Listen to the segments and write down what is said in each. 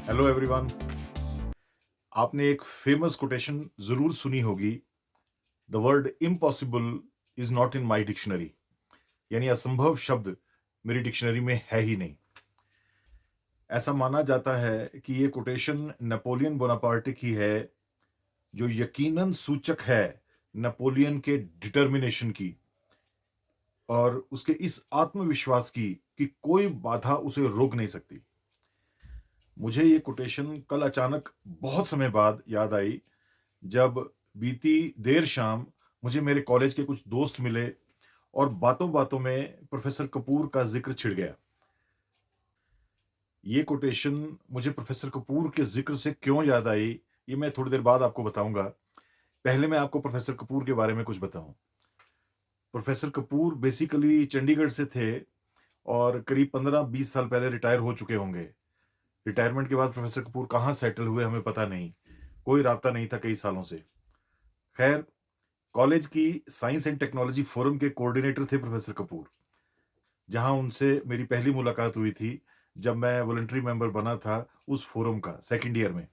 Hello everyone. आपने एक famous quotation जरूर सुनी होगी। The word impossible is not in my dictionary. यानी असंभव शब्द मेरी डिक्शनरी में है ही नहीं। ऐसा माना जाता है कि ये कोटेशन नेपोलियन बोनापार्टे की है, जो यकीनन सूचक है नेपोलियन के डिटर्मिनेशन की और उसके इस आत्मविश्वास की कि कोई बाधा उसे रोक नहीं सकती। मुझे ये कोटेशन कल अचानक बहुत समय बाद याद आई, जब बीती देर शाम मुझे मेरे कॉलेज के कुछ दोस्त मिले और बातों बातों में प्रोफेसर कपूर का जिक्र छिड़ गया। ये कोटेशन मुझे प्रोफेसर कपूर के जिक्र से क्यों याद आई, ये मैं थोड़ी देर बाद आपको बताऊंगा। पहले मैं आपको प्रोफेसर कपूर के बारे में कुछ बताऊं। प्रोफेसर कपूर बेसिकली चंडीगढ़ से थे और करीब 15-20 साल पहले रिटायर हो चुके होंगे। रिटायरमेंट के बाद प्रोफेसर कपूर कहाँ सेटल हुए हमें पता नहीं, कोई राब्ता नहीं था कई सालों से। खैर, कॉलेज की साइंस एंड टेक्नोलॉजी फोरम के कोऑर्डिनेटर थे प्रोफेसर कपूर, जहां उनसे मेरी पहली मुलाकात हुई थी जब मैं वॉलंटरी मेंबर बना था उस फोरम का सेकंड ईयर में।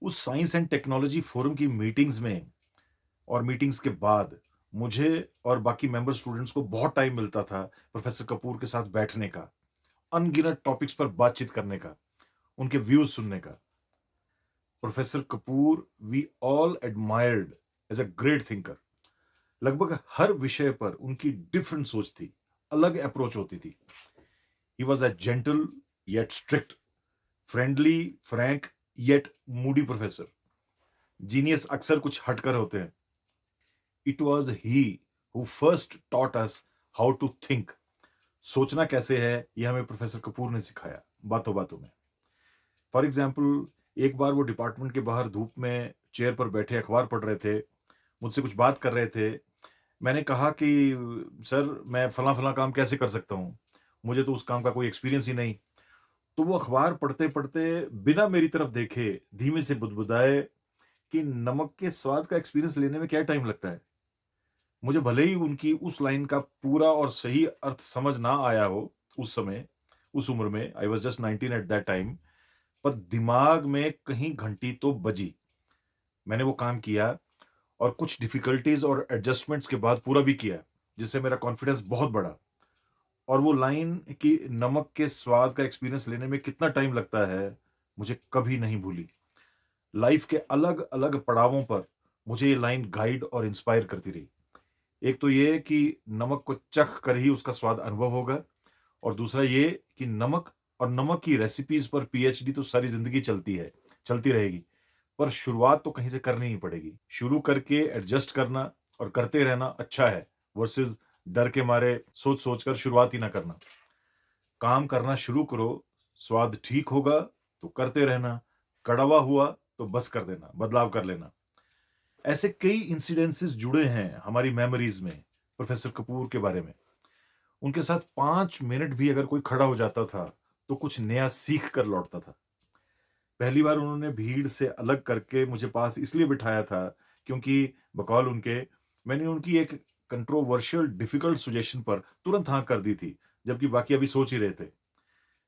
उस साइंस एंड टेक्नोलॉजी फोरम की मीटिंग्स में और मीटिंग्स के बाद मुझे और बाकी मेंबर स्टूडेंट्स को बहुत टाइम मिलता था प्रोफेसर कपूर के साथ बैठने का, अनगिनत टॉपिक्स पर बातचीत करने का, उनके व्यूज सुनने का। Professor Kapoor we all admired as a great thinker. लगभग हर विषय पर उनकी डिफरेंट सोच थी, अलग अप्रोच होती थी। He was a gentle yet strict, friendly, frank yet moody professor. Genius अक्सर कुछ हटकर होते हैं। It was he who first taught us how to think. सोचना कैसे है यह हमें प्रोफेसर कपूर ने सिखाया बातों बातों में। फॉर एग्जाम्पल, एक बार वो डिपार्टमेंट के बाहर धूप में चेयर पर बैठे अखबार पढ़ रहे थे, मुझसे कुछ बात कर रहे थे। मैंने कहा कि सर, मैं फलां-फलां काम कैसे कर सकता हूँ? मुझे तो उस काम का कोई एक्सपीरियंस ही नहीं। तो वो अखबार पढ़ते-पढ़ते बिना मेरी तरफ देखे धीमे से बुदबुदाए कि नमक के स्वाद का एक्सपीरियंस लेने में क्या टाइम लगता है? मुझे भले ही उनकी उस लाइन का पूरा और सही अर्थ समझ ना आया हो उस समय, उस उम्र में, I was just 19 at that time, पर दिमाग में कहीं घंटी तो बजी। मैंने वो काम किया और कुछ डिफिकल्टीज और एडजस्टमेंट्स के बाद पूरा भी किया, जिससे मेरा कॉन्फिडेंस बहुत बढ़ा। और वो लाइन कि नमक के स्वाद का एक्सपीरियंस लेने में कितना टाइम लगता है, मुझे कभी नहीं भूली। लाइफ के अलग अलग पड़ावों पर मुझे ये लाइन गाइड और इंस्पायर करती रही। एक तो ये कि नमक को चख कर ही उसका स्वाद अनुभव होगा, और दूसरा ये कि नमक और नमक की रेसिपीज पर पीएचडी तो सारी जिंदगी चलती है, चलती रहेगी, पर शुरुआत तो कहीं से करनी ही पड़ेगी। शुरू करके एडजस्ट करना और करते रहना अच्छा है, वर्सेस डर के मारे सोच सोच कर शुरुआत ही ना करना। काम करना शुरू करो, स्वाद ठीक होगा तो करते रहना, कड़वा हुआ तो बस कर देना, बदलाव कर लेना। ऐसे कई इंसिडेंसेस जुड़े हैं हमारी मेमोरीज में प्रोफेसर कपूर के बारे में। उनके साथ 5 मिनट भी अगर कोई खड़ा हो जाता था तो कुछ नया सीख कर लौटता था। पहली बार उन्होंने भीड़ से अलग करके मुझे पास इसलिए बिठाया था क्योंकि बकौल उनके, मैंने उनकी एक कंट्रोवर्शियल डिफिकल्ट सजेशन पर तुरंत हाँ कर दी थी, जबकि बाकी अभी सोच ही रहे थे।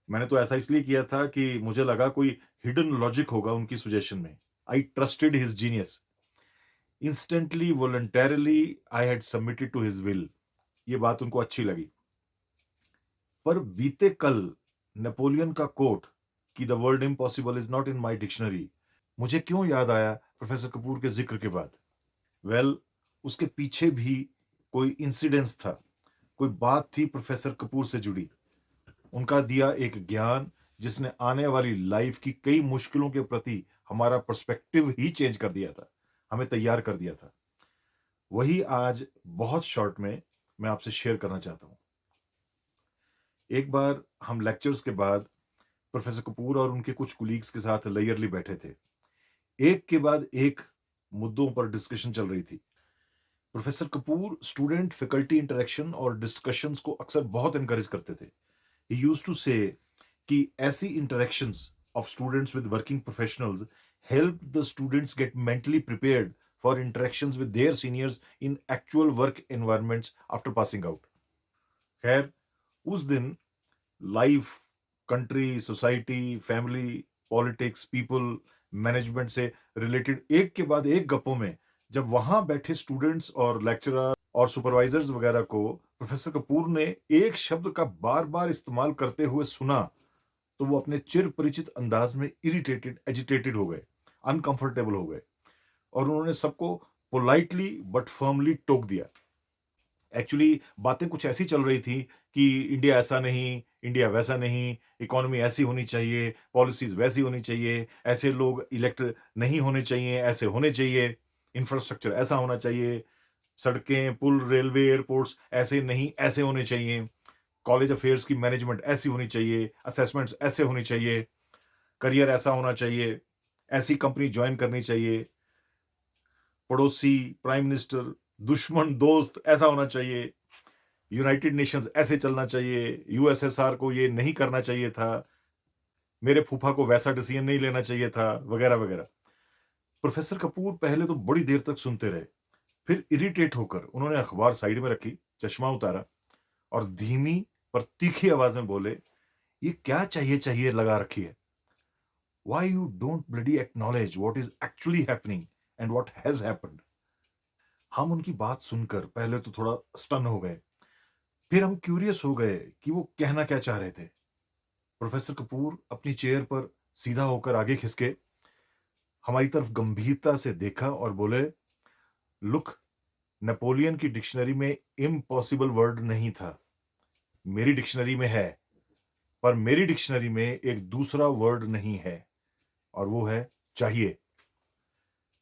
मैंने तो ऐसा इसलिए किया था कि मुझे लगा कोई हिडन लॉजिक होगा उनकी सजेशन में। I trusted his genius. Instantly voluntarily I had submitted to his will. ये बात उनको अच्छी लगी। पर बीते कल नेपोलियन का कोट कि the world impossible is not in my dictionary मुझे क्यों याद आया प्रोफेसर कपूर के जिक्र के बाद? वेल, उसके पीछे भी कोई इंसिडेंस था, कोई बात थी प्रोफेसर कपूर से जुड़ी। उनका दिया एक ज्ञान जिसने आने वाली लाइफ की कई मुश्किलों के प्रति हमारा पर्सपेक्टिव ही चेंज कर दिया था, हमें तैयार कर दिया था। वही आज बहुत शॉर्ट में मैं आपसे शेयर करना चाहता हूँ। एक बार हम लेक्चर्स के बाद प्रोफेसर कपूर और उनके कुछ कुलीग्स के साथ लेयरली बैठे थे। एक के बाद एक मुद्दों पर डिस्कशन चल रही थी। Professor Kapoor student faculty interaction और डिस्कशंस को अक्सर बहुत एनकरेज करते थे। ही यूज्ड टू से कि ऐसी interactions of students with working professionals help the students gate mentally prepared for interactions with their seniors in actual work environments after passing out. खैर, उस दिन live country, society, family, politics, people, management से related एक के बाद एक गप्पों में जब वहां बैठे स्टूडेंट्स और लेक्चरर और सुपरवाइजर्स वगैरह को प्रोफेसर कपूर ने एक शब्द का बार-बार इस्तेमाल करते हुए सुना, तो वो अपने चिर परिचित अंदाज में इरिटेटेड, एजिटेटेड हो गए, अनकंफर्टेबल हो गए और उन्होंने सबको पोलाइटली बट फर्मली टोक दिया। एक्चुअली बातें कुछ ऐसी चल रही थी कि इंडिया ऐसा नहीं, इंडिया वैसा नहीं, इकोनॉमी ऐसी होनी चाहिए, पॉलिसीज़ वैसी होनी चाहिए, ऐसे लोग इलेक्ट नहीं होने चाहिए, ऐसे होने चाहिए, इंफ्रास्ट्रक्चर ऐसा होना चाहिए, सड़कें, पुल, रेलवे, एयरपोर्ट्स ऐसे नहीं, ऐसे होने चाहिए, कॉलेज अफेयर्स की मैनेजमेंट ऐसी होनी चाहिए, असेसमेंट्स ऐसे होनी चाहिए, करियर ऐसा होना चाहिए, ऐसी कंपनी जॉइन करनी चाहिए, पड़ोसी, प्राइम मिनिस्टर, दुश्मन, दोस्त ऐसा होना चाहिए, यूनाइटेड नेशंस ऐसे चलना चाहिए, यूएसएसआर को ये नहीं करना चाहिए था, मेरे फूफा को वैसा डिसीजन नहीं लेना चाहिए था, वगैरह, वगैरह। प्रोफेसर कपूर पहले तो बड़ी देर तक सुनते रहे, फिर इरिटेट होकर उन्होंने अखबार साइड में रखी, चश्मा उतारा और धीमी पर तीखी आवाज में बोले, "ये क्या चाहिए लगा रखी है? Why you don't bloody acknowledge what is actually happening and what has happened?" हम उनकी बात सुनकर पहले तो थोड़ा स्टन हो गए, फिर हम क्यूरियस हो गए कि वो कहना क्या चाह रहे थे। प्रोफेसर कपूर अपनी चेयर पर सीधा होकर आगे खिसके, हमारी तरफ गंभीरता से देखा और बोले, "लुक, नेपोलियन की डिक्शनरी में इम्पॉसिबल वर्ड नहीं था। मेरी डिक्शनरी में है, पर मेरी डिक्शनरी में एक दूसरा वर्ड नहीं है और वो है चाहिए।"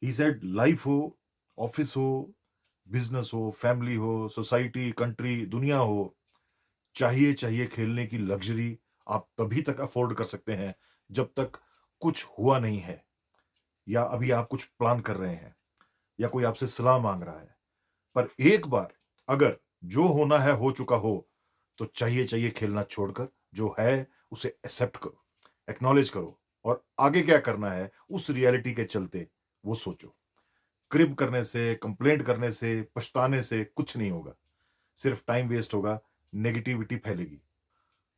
ही सेड लाइफ हो, ऑफिस हो, बिजनेस हो, फैमिली हो, सोसाइटी, कंट्री, दुनिया हो, चाहिए खेलने की लग्जरी आप तभी तक अफोर्ड कर सकते हैं जब तक कुछ हुआ नहीं है या अभी आप कुछ प्लान कर रहे हैं या कोई आपसे सलाह मांग रहा है। पर एक बार अगर जो होना है हो चुका हो, तो चाहिए खेलना छोड़कर जो है उसे एक्सेप्ट करो, एक्नॉलेज करो और आगे क्या करना है उस रियलिटी के चलते वो सोचो। क्रिब करने से, कंप्लेंट करने से, पछताने से कुछ नहीं होगा, सिर्फ टाइम वेस्ट होगा, नेगेटिविटी फैलेगी।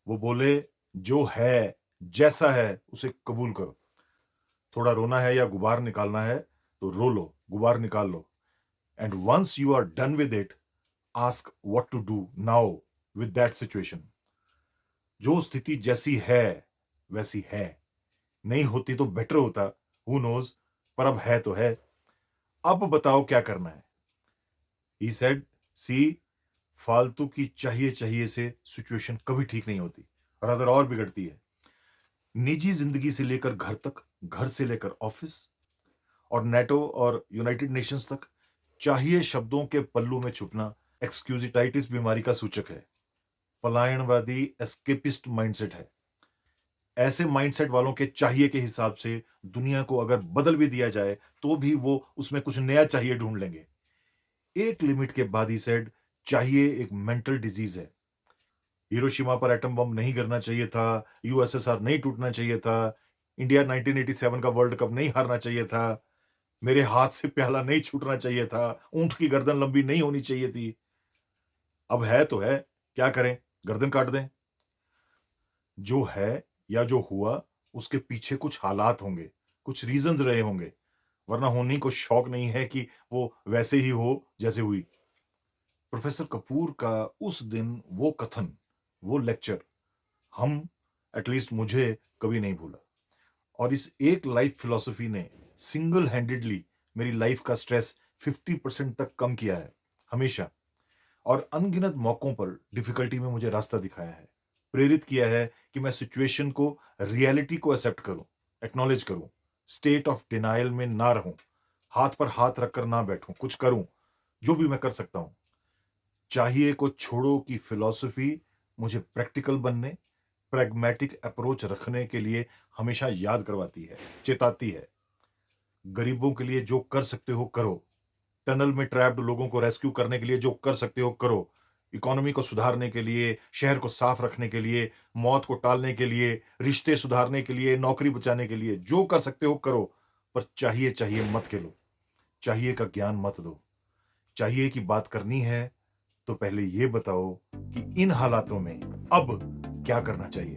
वो बोले, जो है, जैसा है उसे कबूल करो। थोड़ा रोना है या गुबार निकालना है तो रो लो, गुबार निकाल लो। And once you are done with it, ask what to do now with that situation. जो स्थिति जैसी है वैसी है, नहीं होती तो बेटर होता, हु नोज, पर अब है तो है। अब बताओ क्या करना है। ही सेड, सी, फालतू की चाहिए से सिचुएशन कभी ठीक नहीं होती, रादर और बिगड़ती है। निजी जिंदगी से लेकर घर तक, घर से लेकर ऑफिस और नेटो और यूनाइटेड नेशंस तक, चाहिए शब्दों के पल्लू में छुपना एक्सक्यूजिटाइटिस बीमारी का सूचक है, पलायनवादी एस्केपिस्ट माइंडसेट है। ऐसे माइंडसेट वालों के चाहिए के हिसाब से दुनिया को अगर बदल भी दिया जाए तो भी वो उसमें कुछ नया चाहिए ढूंढ लेंगे। एक लिमिट के बाद ही सेड, चाहिए एक मेंटल डिजीज है। हिरोशिमा पर एटम बम नहीं गिरना चाहिए था, यूएसएसआर नहीं टूटना चाहिए था, इंडिया 1987 का वर्ल्ड कप नहीं हारना चाहिए था, मेरे हाथ से प्याला नहीं छूटना चाहिए था, ऊंट की गर्दन लंबी नहीं होनी चाहिए थी। अब है तो है, क्या करें, गर्दन काट दें। जो है या जो हुआ उसके पीछे कुछ हालात होंगे, कुछ रीजंस रहे होंगे, वरना होनी को शौक नहीं है कि वो वैसे ही हो जैसे हुई। प्रोफेसर कपूर का उस दिन वो कथन, वो लेक्चर, हम, एटलीस्ट मुझे कभी नहीं भूला। और इस एक लाइफ फिलॉसफी ने सिंगल हैंडेडली मेरी लाइफ का स्ट्रेस 50% तक कम किया है, हमेशा। और अनगिनत मौकों पर डिफिकल्टी में मुझे रास्ता दिखाया है, प्रेरित किया है कि मैं सिचुएशन को, रियलिटी को एक्सेप्ट करूं, एक्नॉलेज करूं, स्टेट ऑफ डिनायल में ना रहूं, हाथ पर हाथ रखकर ना बैठूं, कुछ करूं, जो भी मैं कर सकता हूं। चाहिए को छोड़ो की फिलॉसफी मुझे प्रैक्टिकल बनने, प्रैग्मेटिक अप्रोच रखने के लिए हमेशा याद करवाती है, चेताती है। गरीबों के लिए जो कर सकते हो करो, टनल में ट्रैप्ड लोगों को रेस्क्यू करने के लिए जो कर सकते हो करो, इकोनॉमी को सुधारने के लिए, शहर को साफ रखने के लिए, मौत को टालने के लिए, रिश्ते सुधारने के लिए, नौकरी बचाने के लिए जो कर सकते हो करो, पर चाहिए मत खेलो, चाहिए का ज्ञान मत दो। चाहिए की बात करनी है तो पहले ये बताओ कि इन हालातों में अब क्या करना चाहिए।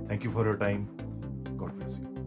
Thank you for your time. God bless you.